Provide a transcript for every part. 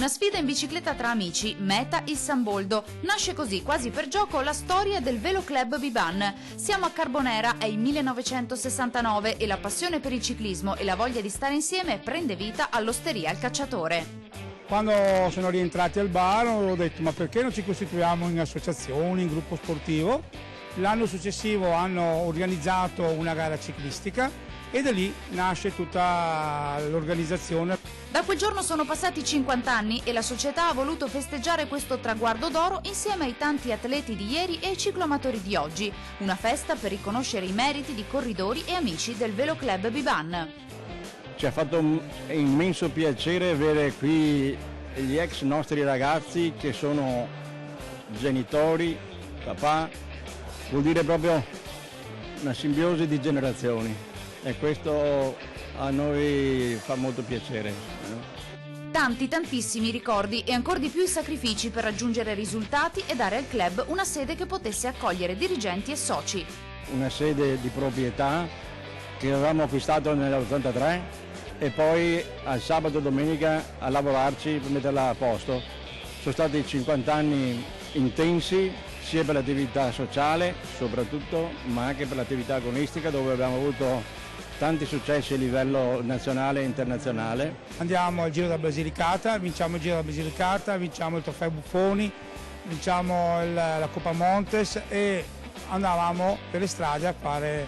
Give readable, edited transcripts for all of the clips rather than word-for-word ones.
Una sfida in bicicletta tra amici, meta il San Boldo. Nasce così, quasi per gioco, la storia del Velo Club Biban. Siamo a Carbonera, è il 1969 e la passione per il ciclismo e la voglia di stare insieme prende vita all'Osteria Il Cacciatore. Quando sono rientrati al bar ho detto: ma perché non ci costituiamo in associazione, in gruppo sportivo? L'anno successivo hanno organizzato una gara ciclistica e da lì nasce tutta l'organizzazione. Da quel giorno sono passati 50 anni e la società ha voluto festeggiare questo traguardo d'oro insieme ai tanti atleti di ieri e ai cicloamatori di oggi. Una festa per riconoscere i meriti di corridori e amici del Velo Club Biban. Ci ha fatto un immenso piacere avere qui gli ex nostri ragazzi che sono genitori, papà, vuol dire proprio una simbiosi di generazioni e questo a noi fa molto piacere. Tantissimi ricordi e ancora di più i sacrifici per raggiungere risultati e dare al club una sede che potesse accogliere dirigenti e soci. Una sede di proprietà che avevamo acquistato nell'83 e poi al sabato e domenica a lavorarci per metterla a posto. Sono stati 50 anni intensi sia per l'attività sociale soprattutto, ma anche per l'attività agonistica dove abbiamo avuto tanti successi a livello nazionale e internazionale. Andiamo al Giro della Basilicata, vinciamo il Giro della Basilicata, vinciamo il Trofeo Buffoni, vinciamo la Coppa Montes e andavamo per le strade a fare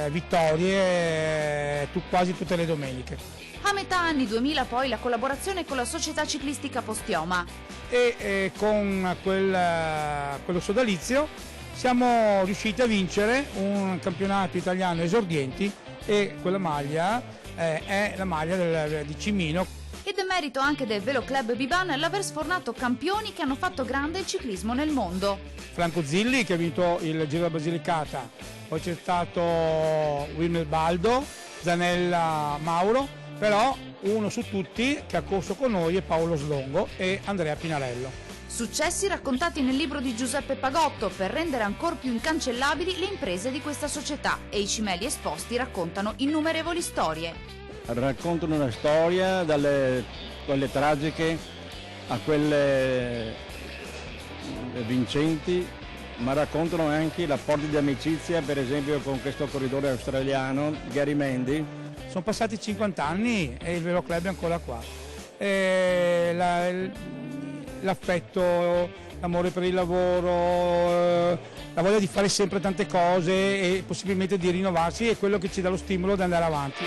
vittorie quasi tutte le domeniche. A metà anni 2000 poi la collaborazione con la società ciclistica Postioma. E con quello sodalizio siamo riusciti a vincere un campionato italiano esordienti e quella maglia è la maglia di Cimino. Ed è merito anche del Velo Club Biban l'aver sfornato campioni che hanno fatto grande il ciclismo nel mondo. Franco Zilli che ha vinto il Giro della Basilicata, poi c'è stato Wilmer Baldo, Zanella Mauro, però uno su tutti che ha corso con noi è Paolo Slongo e Andrea Pinarello. Successi raccontati nel libro di Giuseppe Pagotto per rendere ancora più incancellabili le imprese di questa società e i cimeli esposti raccontano innumerevoli storie. Raccontano una storia dalle quelle tragiche a quelle vincenti, ma raccontano anche rapporti di amicizia, per esempio con questo corridore australiano, Gary Mendy. Sono passati 50 anni e il Velo Club è ancora qua. L'affetto, l'amore per il lavoro, la voglia di fare sempre tante cose e possibilmente di rinnovarsi è quello che ci dà lo stimolo di andare avanti.